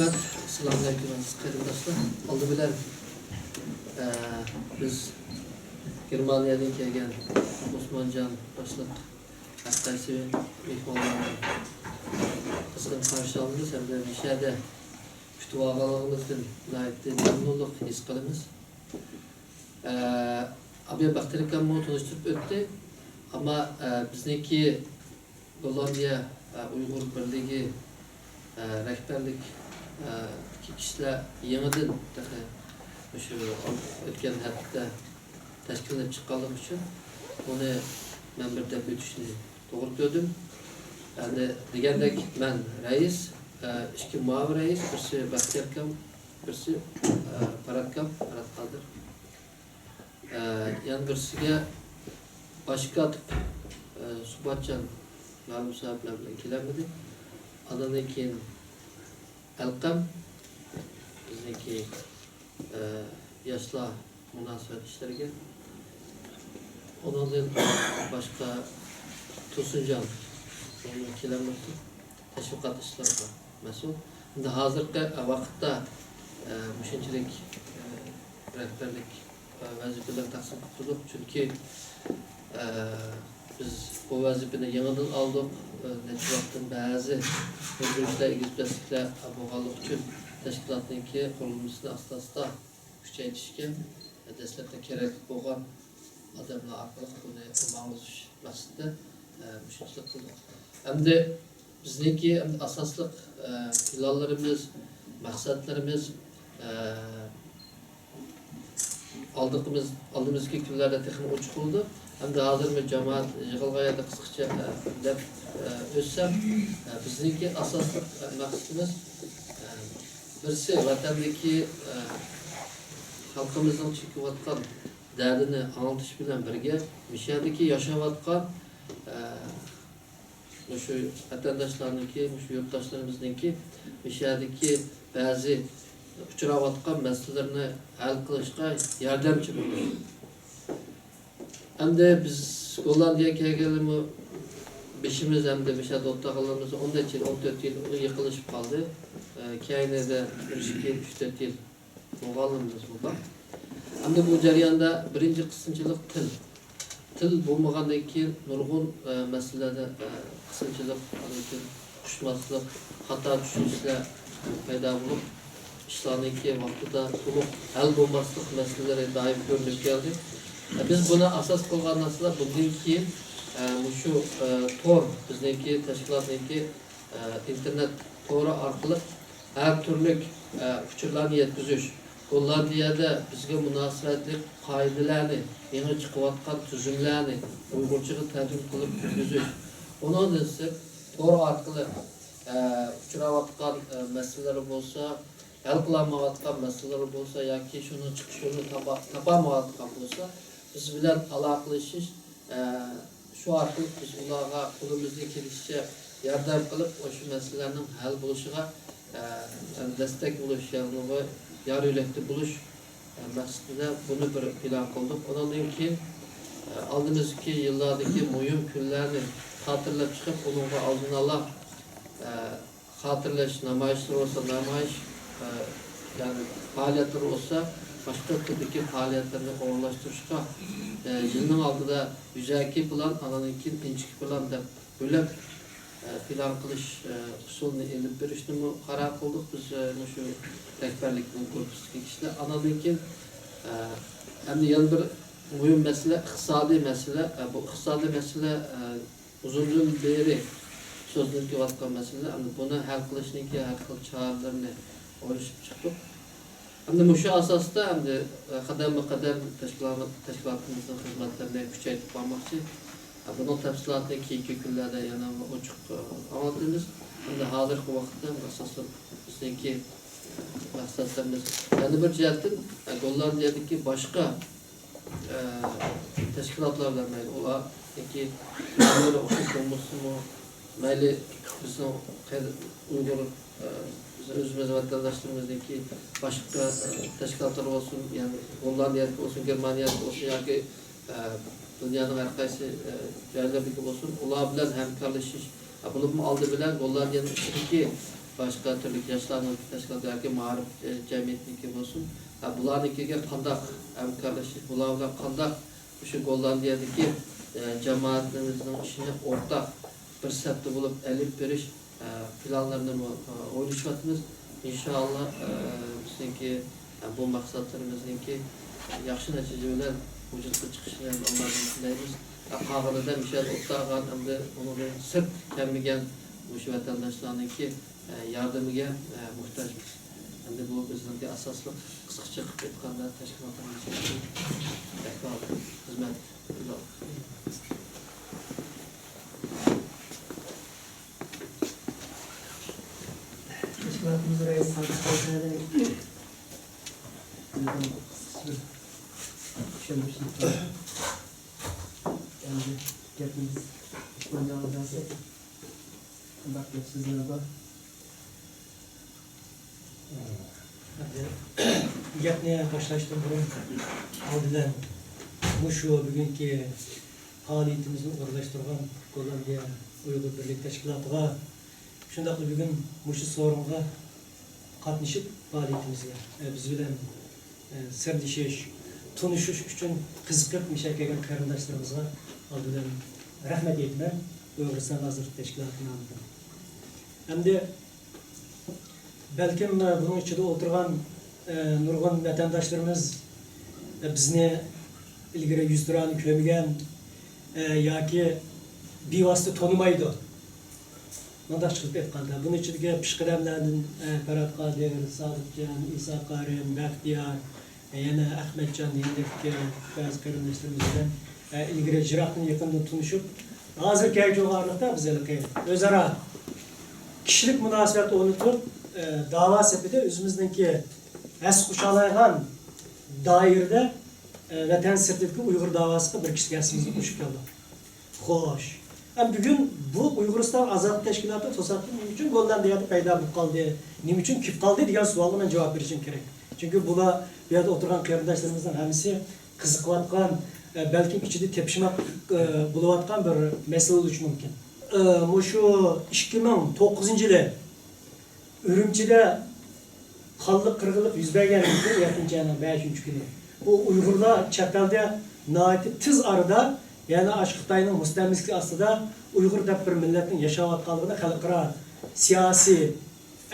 Rahmet, Selamünaleyküm arkadaşlar. Oldu bilen biz Germaniyadan kelgen Osmancan başlık hakkaysi mehmonlarını kızgın karşı aldınız. Hem de bir şeyde kütüp ağalarımızın layıklı memnunluk his kılımız. Abi Baktırıkan bunu tanıştırıp öttü. Ama bizdeki Gollandiya Uygur Birliği rehberlik iki kişiler yeniden şu ötken hatta teşkil edip çıkalım için onu ben bir de bütüşünü doğru gördüm. Yani degендek ben reis, iki muavir reis, birisi Bahtiyarkam, birisi Paratkam, Parat Kaldır. Yani birisiyle başka atıp Subatcan malum sahiplerle ikilemedi. Adanın ki Elkam, bizdeki yaşlı münasebet işlerine. Ondan başka Tosuncan, onun ikilemedi. Teşvikat işleri mesul. Şimdi hazırki vakitte müşinçilik, rehberlik vazifeler taksim tutulduk. Çünkü biz bu vazifeni yeniden aldık. Netçivaktın bazı özgürlükler, ilgizbeslikler aboğalık için teşkilatınki kurulmasını asla güçeytişke destekte kerek boğan adamlar arkalık bunu mağluş mesleğinde müşinçilik kıldık. Hem de bizdeki asaslık planlarımız, maksatlarımız aldığımız günlerde teknik uçuk oldu. Hem de hazır bir cemaat yığılgaya da kısıkça dep özsem bizdeki asaslık maksatımız birisi vatandaki halkımızın çekivatkan derdini anlatış bilen birge müşahedeki yaşavatkan şu vatandaşlarınki, şu yurttaşlarımızdaki müşahedeki bazı uçuravatkan meselelerini hal kılışka yardımcı bulur. Hem de biz Gollandiya kelgelimi beşimiz hem de beşe dotta kalanımız 14 yıl, 14 yıl yıkılışıp kaldı. Kayne de 3-4 yıl muğallımız burada. Hem de bu jarayanda birinci kısımçılık til. Til bulmağandan keyin nurgun meselelerde kısımçılık, kuşmaslık, hata düşünüşler payda bulup işlerindeki vaktida to'liq hal bo'lmaslik masalalari daim ko'rinib keldi. Biz buni asos qilgan narsalar bundan keyin shu tor bizniki tashkilotniki internet to'ri orqali har turli fikrlarni yetkazish, Gollandiyada bizga munosabatli qoidalarni, yangi chiqayotgan tuzumlarni Uyg'urchaga tarjima qilib yurgizish. Undan so'ng to'ri orqali uchrayotgan masalalar bo'lsa, hal qilolmayotgan masalalar bo'lsa yoki shuni chiqishini topolmayotgan bo'lsa, biz bilan aloqalashish, shu orqali biz ularga qo'limizga kelishicha yordam qilib, o'sha masalalarning hal bo'lishiga destek bo'lish, ya'ni yar yo'lakda bo'lish maqsadida buni bir plan qildik. Ondan keyin oldimizgi yillardagi muhim kunlarni xotirlab chiqib, ularga oldin Allah hatırlaş, namayişler olsa namayış, yani faaliyetler olsa başka türlü faaliyetlerini uğurlaştırışka yılın altında yüzeki plan, ananınki pinçiki plan da böyle plan kılış usulünü elip verişini karar kıldık. Biz şu rehberlik korkusu kişiler ananınki hem de yan bir mühim mesele, iktisadi mesele. Bu iktisadi mesele uzunluğun beri sözlükte vatkan mesele, ama bunu hal kılışınki hal kıl çağrılarını oluşup çıktık. Hem de şu asasda hem de kadem teşkilatımızın hizmetlerine küçeytip almakçı. Bunun tefsilatını iki günlerde yana uçuk anlatıyoruz. Hem de hazır vakitte asaslı bizdeki maksatlarımız. Yani bir cihetten Gollandiya'daki başka teşkilatlarla ola ki böyle okul olması mı? Mayli bizim Uygur özümüz vatandaşlarımızdaki başka teşkilatlar olsun, yani Gollandiya'da olsun, Germaniya'da olsun, yani dünyanın her kaysi yerlerdeki olsun, onlar bilen hemkarlaşış. Bunu aldı bilen Gollandiya'nın içindeki başka türlü yaşlarının teşkilatı, marif cemiyetniki olsun. Bularnikiga qandaq hamkorlashib, bular bilan qandaq o'sha Gollandiyadagi jamoatimizning ishini o'rtaq bir safda bo'lib olib berish planlarini o'ylashyapmiz. İnşallah bizniki bu maqsadlarimizniki yaxshi natija bilan vujudga chiqishini Allohdan tilaymiz. Qag'ilida Mishel o'tag'an hamda uni sirt kelmagan o'sha vatandoshlarniki yordamiga muhtojmiz. Endi bu bizniki asosli qisqacha qilib aytganda tashkilotimizdagi xizmat. Teşkilatımız reis sanatçıları yani hepimiz oynayacağız. Bakın sizlere bak. Gapni başlaştım burun. Aldılar. Bu şu bugünkü faaliyetimizni o'rlashtirgan Gollandiya Uyg'ur birlik tashkilotiga shundaqli bugun mushu so'ringa qatnashib faoliyatimizga biz bilan sirlashish, tanishish uchun qiziqib misha kelgan qarindoshlarimizga oldidan rahmat aytman Uyg'uriston Vazirlik Tashkiloti nomidan. Hamda balkim bunun ichida o'tirgan nurg'un vatandoshlarimiz bizni ilgari yuzturani ko'rmagan yoki bevosita tanimaydi. Bunday chiqib aytganda, buning ichidagi pishqadamlardan Farhod Qodir, Sodiqjon, Iso Qorim, Baxtiyor, yana Ahmadjon degandek ba'zi qarindoshlarimiz bilan ilgari jiroqdan yaqindan tanishib, hozir kayjo'g'arlikda bizlarga o'zaro kishilik munosabat o'rnatib, da'vo safida o'zimizningki as quchoqlaygan doirada vatan sirtidagi Uyg'ur davosiga bir kishi gasimizni qo'shib keldik. Xo'sh. Bugün bu Uyg'uriston Ozodlik Tashkiloti to'satdan nima uchun Gollandiyada paydo bo'lib qoldi? Nima uchun kelib qoldi degan savolga men javob berishim kerak. Chunki bular bu yerda o'tirgan qarindoshlarimizdan hammasi qiziqayotgan, balki ichida tepishmoq bo'layotgan bir masala bo'lishi mumkin. Shu 2009-yili Urumchida qonli qirg'inlik yuz bergan 7-5-kuni. Bu Uyg'urlar chet elda nihoyat tez arada yani Xitoyning mustamlikligi ostida Uyg'ur deb bir millatning yashayotganligini xalqaro siyosiy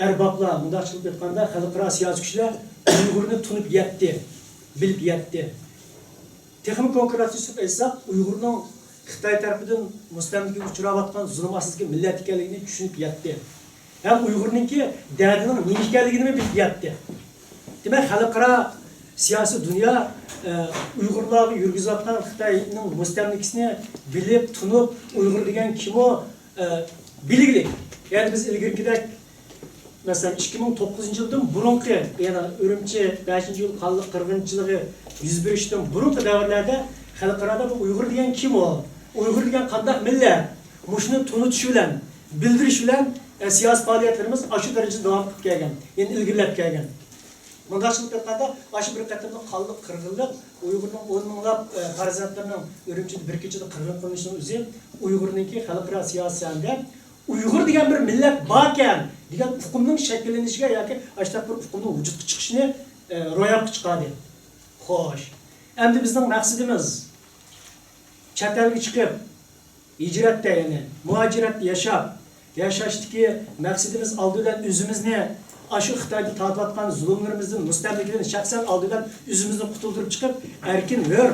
arboblar, mundaqchilik aytganda xalqaro siyosiy kuchlar Uyg'urni tunib yetdi, bilib yetdi. Texnik konkretlashib aytsak, Uyg'urning Xitoy tarafidan mustamlikaga uchrayotgan zulm ostidagi millat ekanligini tushunib yetdi. Ham Uyg'urningki dardining nima ekanligini bilib yetdi. Demak, xalqaro siyosiy dunyo Uyg'urlarga yurgizayotgan Xitoyning mustamlikasini bilib, tunib, Uyg'ur degan kim o bilgili. Yani biz ilgirgidek mesela 2009-yıldan burunqi, yani Urumchi 5-yil qonli qirg'inchiligi yuz berishdan burunqi davrlarda xalqarada bu Uyg'ur degan kim o? Uyg'ur degan qanday millat? Mushuni tunutish bilan, bildirish bilan siyosiy faoliyatlarimiz shu darajada davom etib kelgan, endi ilgirlab kelgan. Mundaqchilik aytganda, aşı bir qatimda qonli qirg'inlik Uyg'urning 10 minglab farzandlarining Urumchida bir kechada qirg'in qilinishining o'zi Uyg'urningki xalqaro siyosatda Uyg'ur degan bir millat bor ekan degan hukmning shakllanishiga yoki ashta bir hukmning vujudga chiqishini ro'yobga chiqadi. Xo'sh. Endi bizning maqsadimiz chet elga chiqib hijratda, ya'ni muhojiratda yashashdagi maqsadimiz oldidan o'zimizni aşı Xitoyda tortayotgan zulmlarimizdan, mustamlikadan shaxsan oldidan o'zimizni qutuldirib chiqib, erkin hur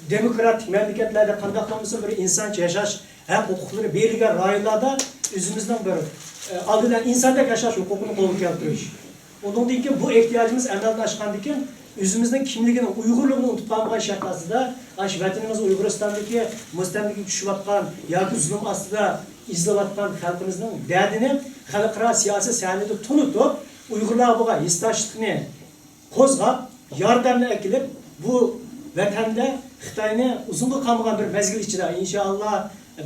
demokratik mamlakatlarda qanday bo'lsa bir insoncha yashash haq huquqlari berilgan rayonlarda o'zimizning bir oldidan insondek yashash huquqini qo'lga keltirish. Undan keyin bu ehtiyojimiz amalga oshgandan keyin o'zimizning kimligini, Uyg'urligini unutib qolmagan shart ostida, ash vatanimiz Uyg'uristondagi mustamlikaga tushayotgan yoki zulm ostida izlayotgan xalqimizning dardini xalqaro siyosiy sahnada tunutib, Uyg'urlar buga hissdoshlikni qo'zg'ab, yordamni akilib, bu vatanda Xitoyni uzunga qolmagan bir mezgil ichida inshaalloh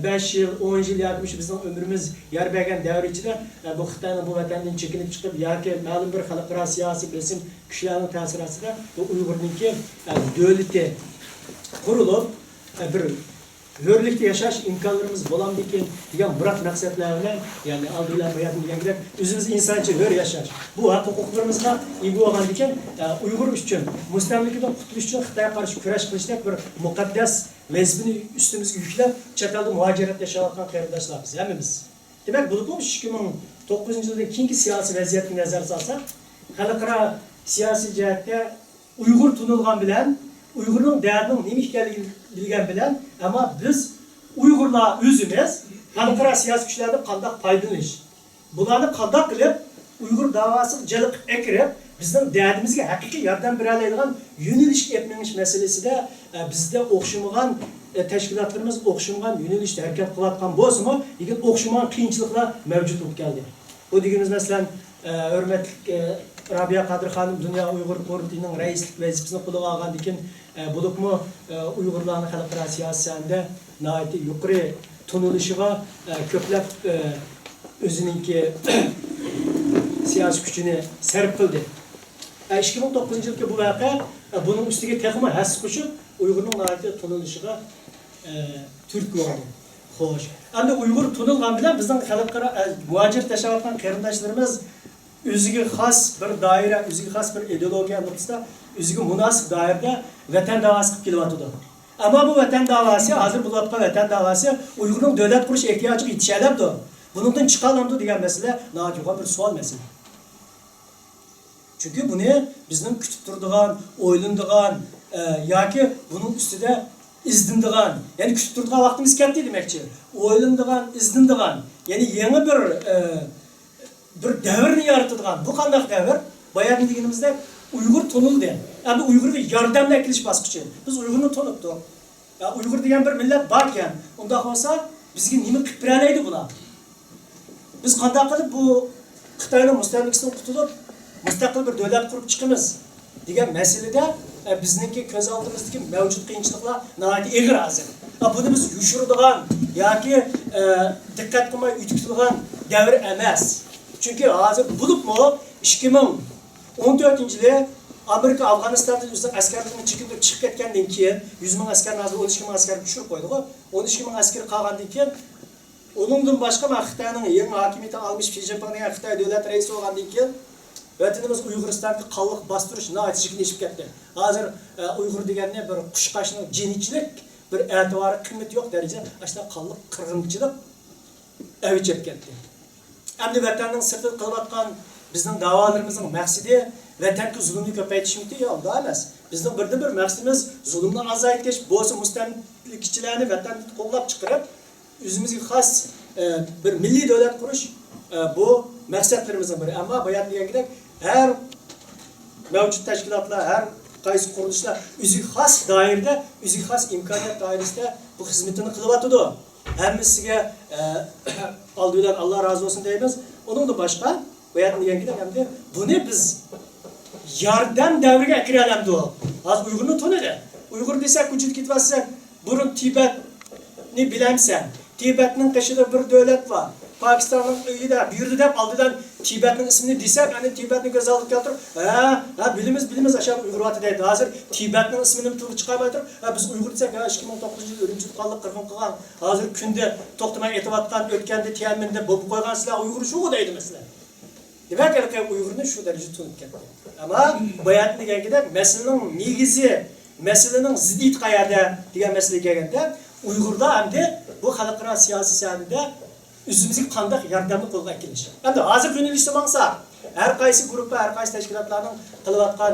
5 yil, 10 yil yoki bizning umrimiz yer bergan davr ichida bu Xitoyning bu vatandan chekinib chiqib yoki ma'lum bir xalqaro siyosiy besim kuchlarning ta'siri ostida bu Uyg'urningki davlati qurilib bir hürlikte yaşaş imkanlarımız olan bir diyen murat maksatlarına yani aldılar bayatın diyen gider özümüz insanca hür yaşaş. Bu hak hukuklarımızga iyi olan diken Uygur üçün müstemlikeden kurtuluş için Xitay'a karşı küreş kılıştak bir mukaddes vazifini üstümüzge yüklep çatalda muhaciret yaşayan kardeşler biz hemimiz. Demek bu 2009 yılda keyingi siyasi vaziyetini nazar salsak halkara siyasi cihette Uygur tunulgan bilen Uygur'un değerinin neymiş ekanligini bilgen bilen ama biz Uygurlar özümüz halkara siyasi güçlerde kandak paylanış. Bularni kandak kılıp Uygur davası cılık ekirip bizden değerimizge hakiki yardım beraleydigan yöneliş etmeniş meselesi de bizde okşamagan teşkilatlarımız okşamagan yönelişte hareket kılatkan bolsa lekin okşamagan kıyınçılıklar mevcut olup geldi. Bu dediğimiz mesela hürmetli Rabia Kadir Hanım Dünya Uygur Kurultayı'nın reislik vazifesini kulağa algan dikin bulup mu Uygurlarning xalqaro siyosatida nayeti yuqori tunulishiga ko'plab o'zininki siyasi kuchini sarf qildi. 2009 yılki bu voqea bunun üstüge texmi has qo'shib Uygurning nayeti tunulishiga turtki oldi. Xo'sh. Endi Uygur tunilgan bilan bizning xalqaro muhojir tashayotgan qarindoshlarimiz o'ziga xos bir doira, o'ziga xos bir ideologiya nuqtasida o'ziga munosib doirada vatan davası qilib kelyapti. Ama bu vatan davası, hozir bo'layotgan vatan davası Uygurning davlat qurish ehtiyojiga yetishadi. Bundan chiqalamdi degan masala nojo'ya bir savol masala. Çünkü bunu bizning kutib turadigan, o'ylanadigan yoki buning ustida izdindigan, yani kutib turadigan vaqtimiz ketdi demakchi. O'ylanadigan, izdindigan, yani yangi bir davrni yaratadigan. Bu qanday davr? Bayan deganimizda Uygur tunuldi. Endi Uygurga yordamla ekilish bosqichi. Biz Uygurni tunibdik. Ya Uygur degan bir millat bor ekan. Unda bo'lsa bizga nima qilib beraydi bular? Biz qanday qilib bu Xitoyning mustamlikasidan qutulib, mustaqil bir davlat qurib chiqamiz degan masalada bizningki ko'z oldimizdagi mavjud qiyinchiliklar nihoyat og'ir hozir. Buni biz yushiradigan yoki diqqat qilmay uyutadigan davr emas. Çünkü hozir bo'libmi 2014-yili Amerika Afg'onistondan o'zining askarlarini chekib chiqib ketgandan keyin 100 ming askarni hozir 12 ming askarga tushirib qo'ydi-ku. 12 ming askar qolgandan keyin uningdan boshqa Xitoyning yangi hokimiyatini almış Xi Jinping degan Xitoy davlat raisi bo'lgandan keyin vatanimiz Uyg'uristonga qonliq bostirish nihoyat chekilishib ketdi. Hozir Uyg'ur deganda bir qushqashning jinnichilik bir e'tibori qiymati yo'q darajada ashuna qonliq qirg'inchilik avjib ketdi. Endi vatanning sirtida qilayotgan bizning da'volarimizning maqsadi vatanga zulmni ko'paytirishmi yo'q, emas. Bizning birdan bir maqsadimiz zulmni azaytish, bo'lsa mustamlikchilarni vatanni qo'llab chiqarib, o'zimizga xos bir milliy davlat qurish bu maqsadlarimizdan biri. Ammo bayat degandek har mavjud tashkilotlar, har qaysi qurilishlar o'ziga xos doirada, o'ziga xos imkoniyat doirasida bu xizmatini qilyapti. Hammasiga aldılar Allah razı olsun deymiz. Onun da başka bayat degandek hamda buni biz yordam davriga kiralamdi o. Az Uygurni tanıdı. Uygur desek vücut gitmezsen burun Tibetni bilemsen. Tibet'nin kaşıda bir devlet var. Pakistan'ın iyi de büyürdü de aldıdan Tibet'nin ismini desek hani Tibet'ni göz aldık yatır. Bilimiz aşağı Uygur vatı deydi. Hazır Tibet'nin ismini turu çıkarmaydır. Biz Uygur desek 2009 yıl ölümcül kallık kırgın kılgan. Hazır günde toktumaya etivattan ötkende Tiyanmen'de bobu koygan silah Uygur şu deydi mesela. Demek ki Uygur'un şu derece tutunup kendi. Ama bayat degan gider meselenin negizi, meselenin ziddiyet qayerda degan mesele kelganda Uygurda hamda bu xalqaro siyosiy sahnada o'zimizga qanday yordamni qo'lga kelish. Endi hozir yo'nalishda bo'lsa, har qaysi guruh, har qaysi tashkilotlarning qilayotgan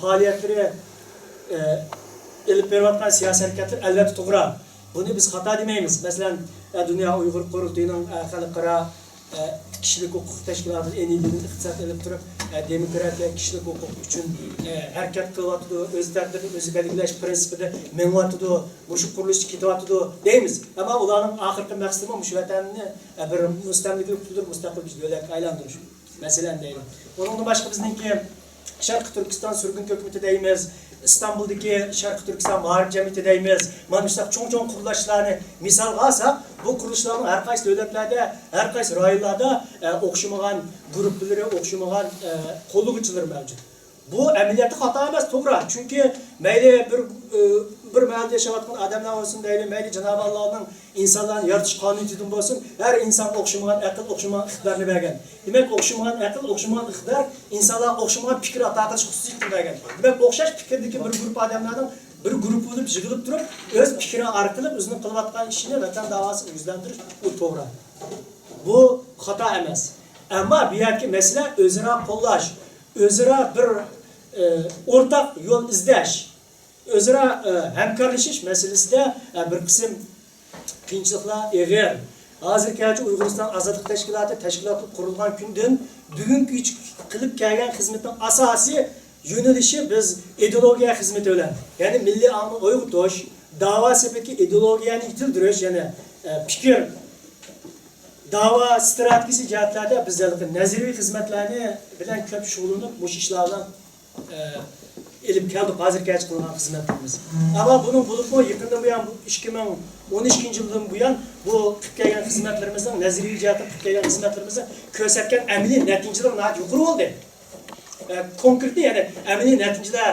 faoliyatlari elib berayotgan siyosiy harakatlar albatta to'g'ri. Buni biz xato demaymiz. Masalan, Dünya Uygur Kurultayı'nın xalqaro kişilik hukuk teşkilatı en iyi iktisat edip durup demokratiya kişilik hukuk için hareket kılıvatıdı, öz derdini, özü belirleyiş prensipini menvatıdı, bu kuruluş kitabatıdı deyimiz. Ama onların ahirki maksımı bu vatanını bir müstemliklik tutup müstakil bir devlet aylandırış. Mesela deyim. Onun başka bizimki Şarkı Türkistan sürgün hükümeti deyimiz. İstanbul'daki Şarkı Türkistan Mağarip Cemiyeti deyimiz. Manmışlar çoğun kuruluşlarını misal alsak, bu kuruluşların her qaysı devletlerde, her qaysı rayonlarda okşamagan grupları, okşamagan kollugçular mevcut. Bu əməliyyatı xata emas, to'g'ri. Chunki mayli bir mahallada yaşayotgan odamlar olsun deyli, mayli Cenab-ı Allah'ın insanların yaratish qonuniyatin bo'lsin, har inson o'xshamagan aql, o'xshamagan iqtidorni bergan. Demak, o'xshamagan aql, o'xshamagan iqtidor insonlar o'xshamagan fikr ato qilish xususiyatini bergan. Demak, o'xshash fikrdagi bir guruh odamlarning bir guruh bo'lib yig'ilib turib, o'z fikri orqali o'zining qilayotgan ishini vatan davosini yuzlantirish bu to'g'ri. Bu xato emas. Ammo bu yerki mesele o'zaro qo'llash, o'zaro bir o'rtaq yo'l izlash, o'zaro hamkorlashish masalasida bir qism qiyinchiliklar eg'ir. Hozirgacha Uyg'uriston ozodlik tashkiloti qurilgan kundan bugungi qilib kelgan xizmatning asosiy yo'nalishi biz ideologiya xizmati bilan, ya'ni milliy ongni uyg'otish, da'vo sepetki ideologiyani yetildirish, ya'ni fikr dava stratejisi jihatlarda bizlarga nazariy xizmatlarni bilan ko'p shug'ullanib, bu ishlardan elib keldik hozirgacha qilgan xizmatlarimiz. Ammo buning bo'lib yaqindan buyon 2012-yildan buyon bu qilib kelgan xizmatlarimizning nazariy jihatdan qilib kelgan xizmatlarimizni ko'rsatgan amaliy natijalar nihoyat yuqori bo'ldi. Konkret ya'ni amaliy natijalar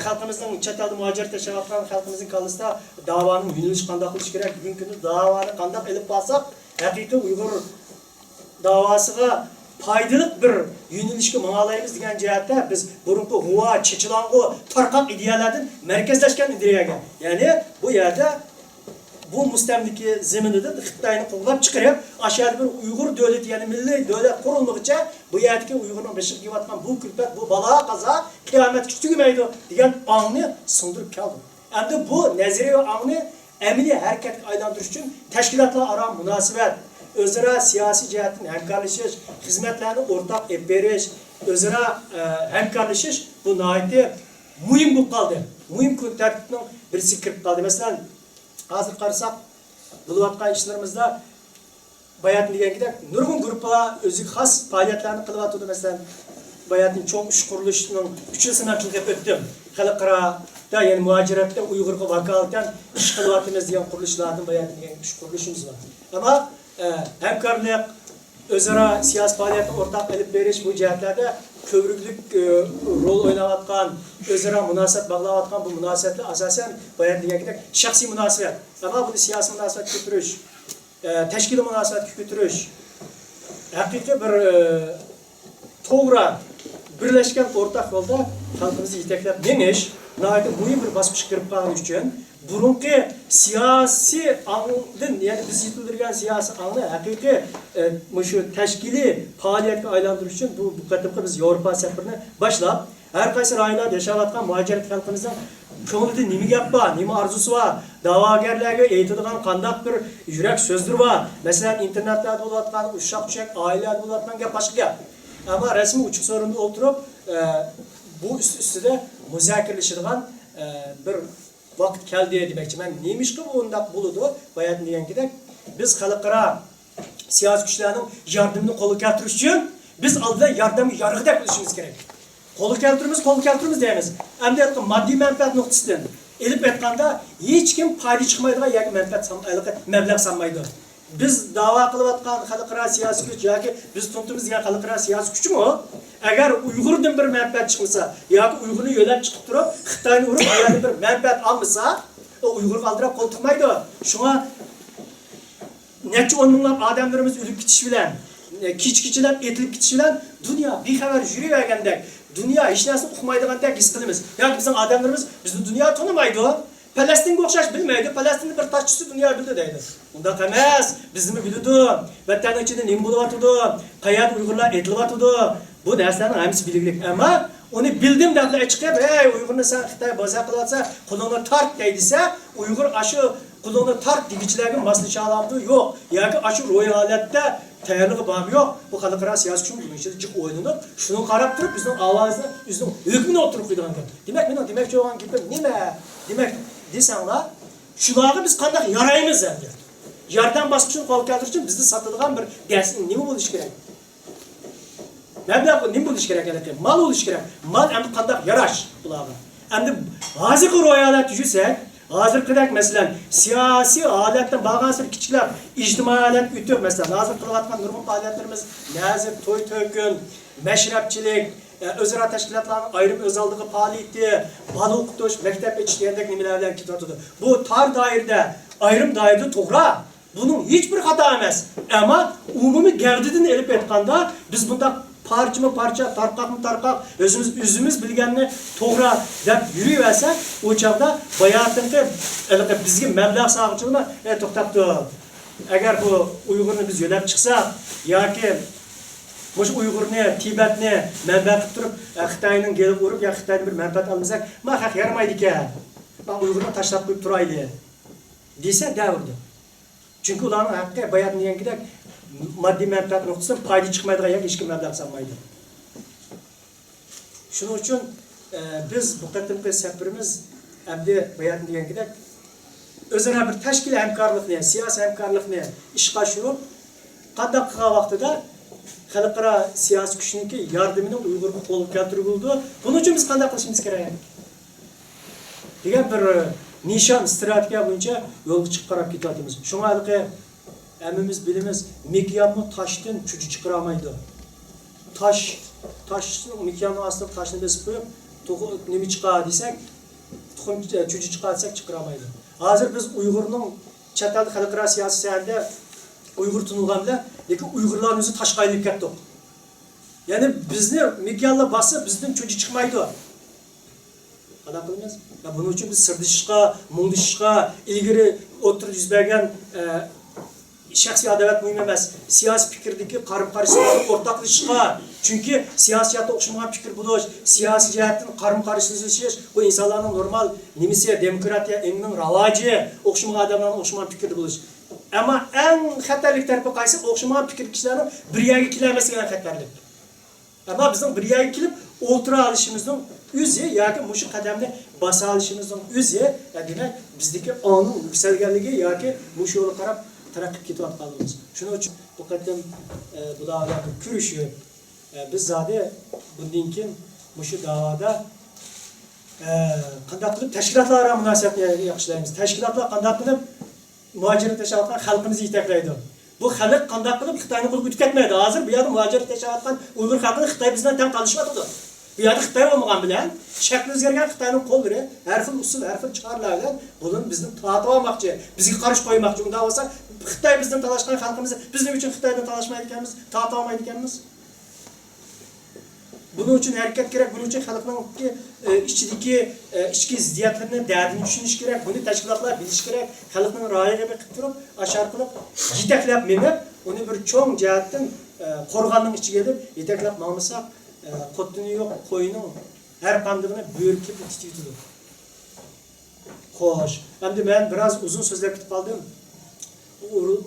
xalqimizning chet elda muhojirat yashayotgan xalqimizning kallasida da'voning yo'nalishi qanday qilish kerak, bugungi kunda da'voni qanday ilib borsak haqiqiy Uyg'ur davosiga foydali bir yo'nalishga ma'nolaymiz degan jihatda biz burunqi g'uva, chechilang'u, tarqoq ideyalardan markazlashgan ideyaga, ya'ni bu yerda bu mustamlika zaminida Xitoyni qo'llab chiqarib, ashad bir Uyg'ur davlati, ya'ni milliy davlat qurilmoqcha, bu yerdagi Uyg'urning beshiga yotgan bu kulfat, bu balo qazo qiyomatga tugamaydi degan ongni sindirib keldi. Endi bu nazariy ongni amaliy harakatga aylantirish uchun tashkilotlar aro munosabat, o'zaro siyosiy jihatdan hamkorlashish, xizmatlarni o'rtaq olib berish, o'zaro hamkorlashish bu nihoyatda muhim bo'lib qoldi. Muhim kun tartibning birisi kirib qoldi. Masalan, hozir qarasak, bo'layotgan ishlarimizda bayat degandek nurg'un guruhlar o'ziga xos faoliyatlarni qilyapti. Masalan, bayatning cho'ng ish qurilishining 3-yilini qilib o'tdim. Xalqaro ya'ni muhojiratda Uyg'urga vakolatdan ish qilyapmiz degan qurilishlardan bayat degan ish qurilishimiz bor. Ammo hamkorlik, o'zaro siyosiy faoliyatni o'rtaq olib berish bu jihatlarda ko'priklik rol o'ynayotgan, o'zaro munosabat bog'layotgan bu munosabatlar asosan bayon degandek shaxsiy munosabat. Ammo buni siyosiy munosabatga ko'tirish, tashkiliy munosabatga ko'tirish, haqiqiy bir to'g'ri birlashgan o'rtaq yo'lda xalqimizni yetaklab menish nihoyatda muhim bir bosqichga kirib qolgani uchun burunqi siyosiy ongdan, ya'ni biz yetildirgan siyosiy ongni haqiqiy shu tashkiliy faoliyatga aylantirish uchun bu qatimqi biz Yevropa safarini boshlab, har qaysi rayonlarda yashayotgan muhojirat xalqimizning ko'nglida nima gap bor, nima orzusi bor, da'vogarlarga aytadigan qanday bir yurak so'zlar bor. Masalan, internetlarda bo'layotgan ushaq-tushak oilalar bo'layotgan gap boshqa gap. Ammo rasmiy uchiq so'rinda o'tirib, bu ustida muzokaralashadigan bir vaqt keldi demoqchi. Men nemishqa undaq bo'ladi, bayat degandek biz xalqaro siyosiy kuchlarning yordamini qo'lga keltirish uchun biz oldida yordamga yorug'dek bo'lishimiz kerak. Qo'lga keltiramiz deymiz. Endi moddiy manfaat nuqtasidan elib aytganda hech kim foyda chiqmaydigan yoki manfaat mablag' sanmaydi. Biz da'vo qilayotgan xalqaro siyosiy kuch yoki biz to'ntimiz degan xalqaro siyosiy kuchmi? Agar Uyg'urdan bir manfaat chiqmasa yoki Uyg'urni yo'lab chiqib turib Xitoyni urib ayoldan bir manfaat olmasa, o Uyg'urga aldirab qo'l tiqmaydi. Shunga necha 10 minglab odamlarimiz o'lib ketish bilan, kichkichalab etilib ketish bilan dunyo bexabar yuravergandek, dunyo hech narsani uqmaydigandek his qilamiz. Yoki bizning odamlarimiz bizni dunyo tanimaydi. Falastinga o'xshash bilmaydi. Falastinni bir toshchisi dunyo bildi deydi. Unda emas, bizni biladi. Vatanning ichida nima bo'layotdi? Qayerda Uyg'urlar etilyotdi? Bu narsalarning hammasi biliglik. Ammo uni bildim deb chiqib, "Ey Uyg'urni sen Xitoy bozor qilyapsa, qo'lingni tart" deydi-sa, Uyg'ur ashu qo'lingni tart degichlarga moslasha oladi yo'q. Yoki ashu ro'y holatda tayyorligi bormi yo'q. Bu xalqaro siyosiy kuchning buncha jiq o'yinib, shuni qarab turib bizning ovozni, bizning hukmini o'tirib qo'ygan gap. Demak, men demoqchi bo'lgan gapim nima? Demak, desanglar, shularga biz qanday yaraymiz endi? Yordam bosqichini qo'lga keltirish uchun bizni sotadigan bir darsning nima bo'lishi kerak? Mablag' nima bo'lishi kerak ekan? Mal bo'lishi kerak. Mal endi qanday yarash bularga? Endi hozirgi ro'yxatda yursak, hozirgidek masalan siyosiy holatdan bag'asir kichiklar ijtimoiy holat o'tib, masalan hozir qilayotgan nurg'un faoliyatlarimiz nazir to'y-to'kun, mashrabchilik, özara teşkilatların ayrım özaldığı faaliyeti, bala okutuş, mektep yetiştirendek nimelerden kitaptıdır. Bu tar dairede, ayrım dairede toğra. Bunun hiçbir hata emez. Ama umumi gevdidin elip etkanda biz bunda parça mı parça, tarkak mı tarkak, özümüz bilgenini toğra dep yürüyüversek, o çağda bayatınkı bizge meblağ sağlıkçılığına toktaptı. Eğer bu Uygur'unu biz yönep çıksak, ya ki bu Uygur'unu, Tibet'ini menfaat tutup, Xitay'ın gelip vurup, ya Xitay'ın bir menfaat almasak, mahak yaramaydı ki, ben Uygur'unu taşlap koyup duraydı. Dese devirdi. Çünkü ulanın hakkı bayat niyen gidek, maddi menfaat noktasında payda çıkmaydı, ya hiç kim meblağ sanmaydı. Şunun için biz bu kadar seferimiz, hem de bayat niyen gidek, özene bir teşkil hemkarlıkını, siyasi hemkarlıkını iş kaşırıp, qandaq qılgan vaqtida xalqaro siyasi kuchninki yardımını Uygurga qo'lga keltirib bo'ldi. Buning uchun biz qanday qilishimiz kerak degan bir nishon strategiya bo'yicha yo'lga chiqib qarab ketyapmiz. Shunga halqi hammamiz bilamiz, mikyonni toshdan chuchi chiqara olmaydi. Toshni mikyonni ostida toshni besib qo'yib, nima chiqadi desak, tuxum chuchi chiqadi desak chiqara olmaydi. Hozir biz Uyg'urning chet el xalqaro siyosiy sahnada Uyghur tunulgan bile, lekin Uygurların özü taşqa aylanıp ketdi. Yani bizni mikyalla bassa bizden çocuğu çıkmaydı. Qanday qilamiz? Ya bunun için biz sirdishishga, mungdishishga, ilgari o'tirib yuz bergan shaxsiy adolat muhim emas. Siyosiy fikrdagi qarim-qarishliklarni o'rtoqlashishga, chunki siyosatda o'xshamagan fikr bo'lish, siyosiy jihatdan qarim-qarishlashish bu insonlarning normal nimasi, demokratiya, engning ravoji, o'xshamagan odamlarning o'xshamagan fikrda bo'lish. Ama en xatarlik tarafı qaysi o'xshamagan fikr kishilarning bir yerga kelmasligini degan xatarlik. Ama bizim bir yerga kelib o'tira olishimizning o'zi yoki mushu qadamni basa olishimizning o'zi, demak bizdagi ongning yuksalganligi yoki mushu yo'lga qarab taraqqi ketayotganligimiz. Shuning uchun bu qadam bularga kurashib, biz zodi bundan keyin mushu da'voda qanday qilib tashkilotlarga munosabatni yaxshilaymiz. Tashkilotlar qanday qilib muhacirat yaşayotgan xalqimizni yetaklaydi. Bu xalq qanday qilib Xitoyni qo'lga o'tib ketmaydi. Hozir bu yerda muhacirat yaşayotgan Uyg'ur xalqini Xitoy bizdan teng tanishyapti. Bu yerda Xitoy bo'lmagan bilan shakli o'zgargan Xitoyning qo'llari har xil usul, har xil chiqarlar bilan buni bizni tatib olmoqchi, bizga qarshi qo'ymoqchi. Unda bo'lsa Xitoy bizdan talashgan xalqimizni bizning uchun Xitoydan talashmaydi ekanmiz, tatib olmaydi ekanmiz. Bunun için hareket gerek, bunun için xalqning ichki ziddiyatlarini, dardini tushunish kerak, buni tashkilotlar bilish kerak, xalqning ra'yiga qilib turib, ashar qilib, yetaklab menib, uni bir cho'ng jihatdan qo'rg'onning ichiga kelib, yetaklab olmasak, qo'ttini yo'q, qo'yning har qandig'ini bo'rkib titiydi. Xo'sh, endi men biroz uzun so'zlab ketib qoldim.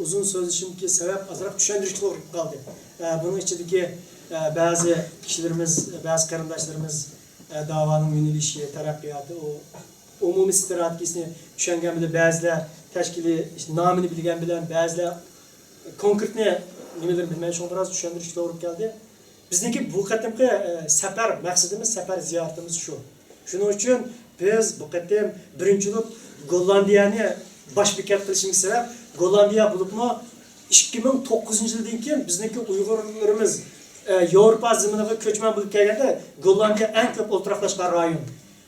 Uzun so'zlashimga sabab azroq tushuntirishga to'g'ri qoldi. Bunun ichidagi bazı kişilerimiz, bazı karındaşlarımız davanın yönelişi, terakkiyatı, o umumi stratejisini düşünen bile bazılar teşkili, işte, namını bilgen bilen, bazılar konkret nimeleri bilmeyen şu biraz düşündürüş doğru geldi. Bizdeki bu kademki sefer, maksadımız, sefer ziyaretimiz şu. Şunun için biz bu kadem birincilik Gollandiyani baş biket kılışımız sebep Gollandiya bulup mu 2009 yıldan keyin bizdeki Uygurlarımız Avrupa ziminiga ko'chman bo'lib kelganda Gollandiya eng ko'p o'ltiraqlashgan rayon.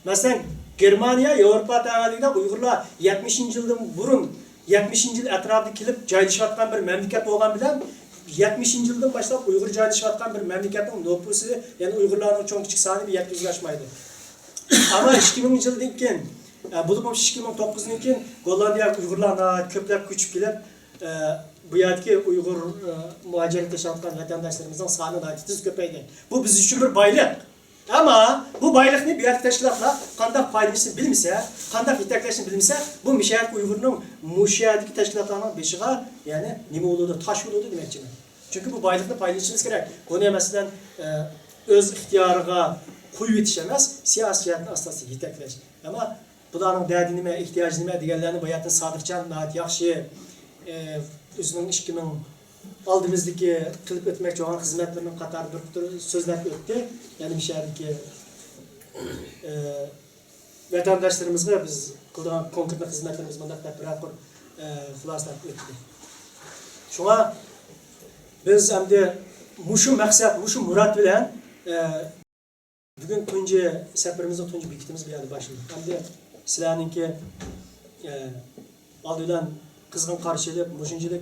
Masalan, Germaniya Avrupa tavalligida Uyg'urlar 70-yildan burun 70-yil atrofida kelib joylashayotgan bir mamlakat bo'lgan bilan 70-yildan boshlab Uyg'ur joylashayotgan bir mamlakatning nopusi, ya'ni Uyg'urlarning cho'ng kichik soni 700 ga oshmaydi. Ammo 2000-yildan keyin, bo'lib 2009-dan keyin Gollandiya Uyg'urlarga ko'plab ko'chib kelib bu yerdeki Uygur muhaciret yaşatkan vatandaşlarımızın sahne tez köpeydi. Bu biz için bir baylık. Ama bu baylık ne bir yer teşkilatla kandak paylaşını bilmişse, kandak yetekleşini bilmişse bu müşahit Uygur'un müşahitlik teşkilatlarının beşiğe yani nime olurdu, taş olurdu demek için. Çünkü bu baylıkla paylaşmamız gerek. Bunu mesela öz ihtiyarına koyu yetişemez, siyasiyetin asası yetekleş. Ama bunların derdi nime, ihtiyacı nime, diğerlerini bu hayatın sadıkçan, nahat yakşı, özünün işkimin aldığımızdaki kılıp etmekçi olan hizmetlerinin katarı bir sözler öttü. Yani müşahideki vatandaşlarımızla biz kıldığın konkret hizmetlerimiz mandakta bırakır hılaslar öttü. Şuna biz hem de muşu maksat, muşu murat bilen Bugün tunji seferimizde tunji bekitimiz bir yerde başladı. Hem de sizlerinki aldılan kızgın karşılık, muşunculuk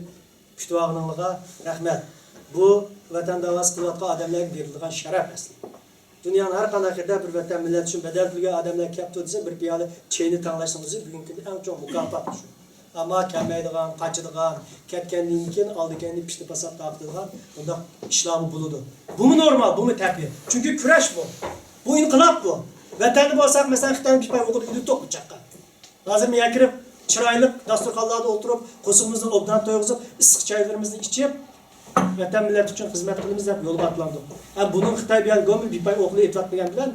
kütüphanılığa rahmet. Bu vatan davası kılatqa adamlarga berilgan şeref aslında. Dünyanın her kanakında bir vatan millet için bedel bilgen adamlar kaptı dese bir piyalı çeyini tanlaşsanız bugünkü en çok mukafat şu. Ama kelmeydigan, kaçıdigan, ketkenliğin keyin aldı kendi pişti pasap taqtıdigan bunda işlamı buludu. Bu mu normal, bu mu tabiiy? Çünkü küreş bu. Bu inkılap bu. Vatanı bolsak mesela Xitoyning pipay o'qib yurib to'q chaqqan. Hozir men kirib chiroyli dasturxonlarda o'tirib, qo'simizni obdan to'yg'izib, issiq choylarimizni ichib, vatan millat uchun xizmat qilamiz deb yo'lga atlandik. Buning Xitoy bilan go'mi pipay o'qib etvatmagan bilan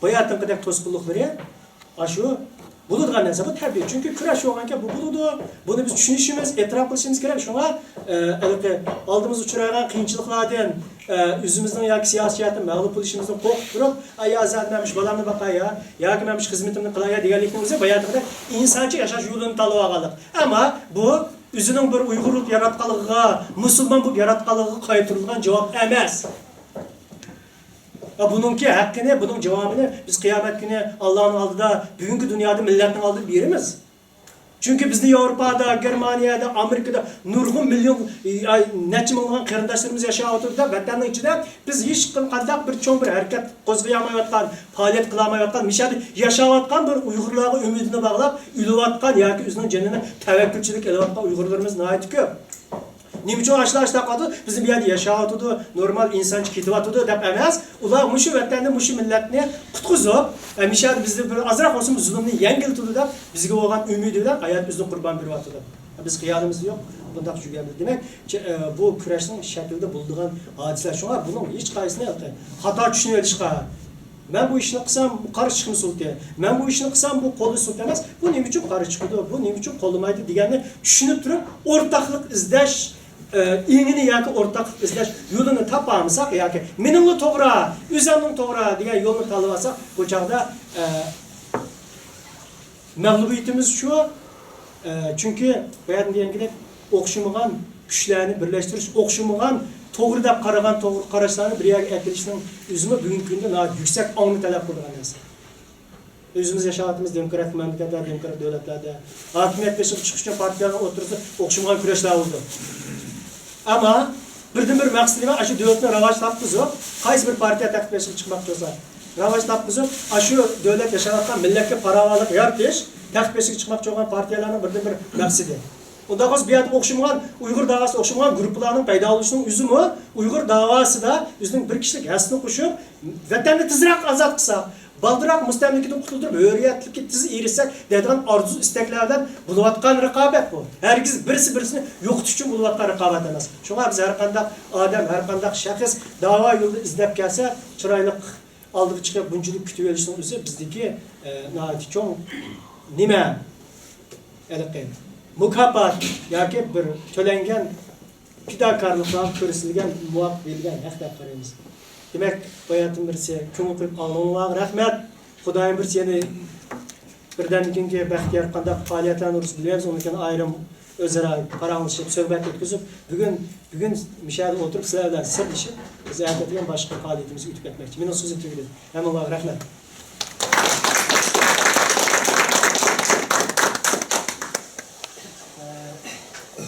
boyatimqidek to'sqinliklari shu buladigan narsa bu tabiiy. Çünkü kurash yo'g'anka bu buludu. Bunu biz tushunishimiz, e'tirof qilishimiz kerak. Shunga oldimiz uchragan qiyinchiliklardan o'zimizning yoki siyosatni mag'lub bo'lishimizni qo'rqib turib, "Ay azadmamiş balamni baqaya, yoki men xizmatimni qilaya" deganlikni o'zi bayatida insoncha yashash yo'lini tanlab olganlik. Ammo bu o'zining bir Uyg'urlik yaratganligiga, musulmon bo'lib yaratganligiga qaytarilgan javob emas. Bununki hakkını, bunun cevabını biz kıyamet günü Allah'ın aldıda, bugünkü dünyada milletin aldığı birimiz. Çünkü bizde Avrupa'da, Germanya'da, Amerika'da nurgun milyon neçe milyon kırındaşlarımız yaşayottu da vatanın içinde biz hiç kadar bir çoğun bir hareket kozlayamayotgan, faaliyet kılamayotgan, mişadi yaşayotgan bir Uygurlarga ümidini bağlap, ülevatgan yoki o'zining canını tevekkülçülük edevatgan Uygurlarımız nihayet köp. Nima uchun ashla qoldi? Bizim bir yerda yashayotdi, normal insoncha ketyotdi deb emas. Ular mushu vatanni, mushu millatni qutqizib, mishad bizni bir azroq olsin zulmni yengiltdi deb bizga bo'lgan umidi bilan hayot o'zini qurban beryotdi. Biz qiyonimiz yo'q. Bundaq jugan demak, bu kurashning shaklida bo'ladigan hodisalar shunga buning hech qaysini xato tushunib olishga ben bu işini qilsam bu qarshi chiqmi sulti. Men bu ishni qilsam bu qo'li sulti emas. Bu nima uchun qarshi chiqdi? Bu nima uchun qo'limaydi deganni tushunib turib, o'rtaqlik izlash ingini yoki o'rtaqlik izlash yo'lini topamsak yoki meningni to'g'ri, o'zimning to'g'ri degan yo'lni tanlab olsak, bu chog'da mag'lubiyatimiz shu. Çünkü bayan degandek o'xshamagan kuchlarni birlashtirish, o'xshamagan to'g'ri deb qaragan to'g'ri qarashlarni bir yerga keltirishning o'zini bugungi kunda yuksak ongni talab qilgan narsa. O'zimiz yashayotimiz demokratik mamlakatlarda, demokratik davlatlarda hokimiyatga chiqish uchun partiyalar o'tirsa o'xshamagan kurashlar bo'ldi. Ammo birdan-bir maqsadi va shu davlatni rivoj topqizib, qaysi bir partiya taqdirlashib chiqmoqchi bo'lsa, rivoj topqizib, shu davlat yashayotgan millatga farovonlik yaratish, taqdirlashib chiqmoqchi bo'lgan partiyalarning birdan-bir maqsadi. Unda biz bir yerda o'xshamagan Uyg'ur davası o'xshamagan guruhlarning paydo bo'lishining o'zimi Uyg'ur davasida o'zining bir kishilik hasni qo'shib, vatanni tezroq ozod qilsak, baldiroq mustamlikadan qutulib, hurriyatlikka tez erishsak deydigan orzu istaklardan bo'layotgan raqobat bu. Hargiz birisi-birisini yo'qotish uchun bo'layotgan raqobat emas. Shunga biz har qanday odam, har qanday shaxs da'vo yo'lida izlab kelsa, chiroyli oldiga chiqib bunchilik kutib olishning o'zi bizdagi nihoyatda cho'ng nima aniqlaydi. Mukafat yoki bir to'langan fidokorliklar ko'rsatilgan muvaffaq bo'lgan haq deb qaraymiz. Demak, bayatim birisi ko'ngil qilib Allohga rahmat. Xudoyim bir seni birdan keyingi baxtiyor qanday faoliyatlarni urus bilamiz, undan ayrim o'zaro qarang'ilashib, suhbat o'tkazib, bugun mishada o'tirib sizlar bilan sirlashib, biz aytadigan boshqa faoliyatimizga o'tib ketmoqchi. Mening so'zim tugadi. Hammaga rahmat.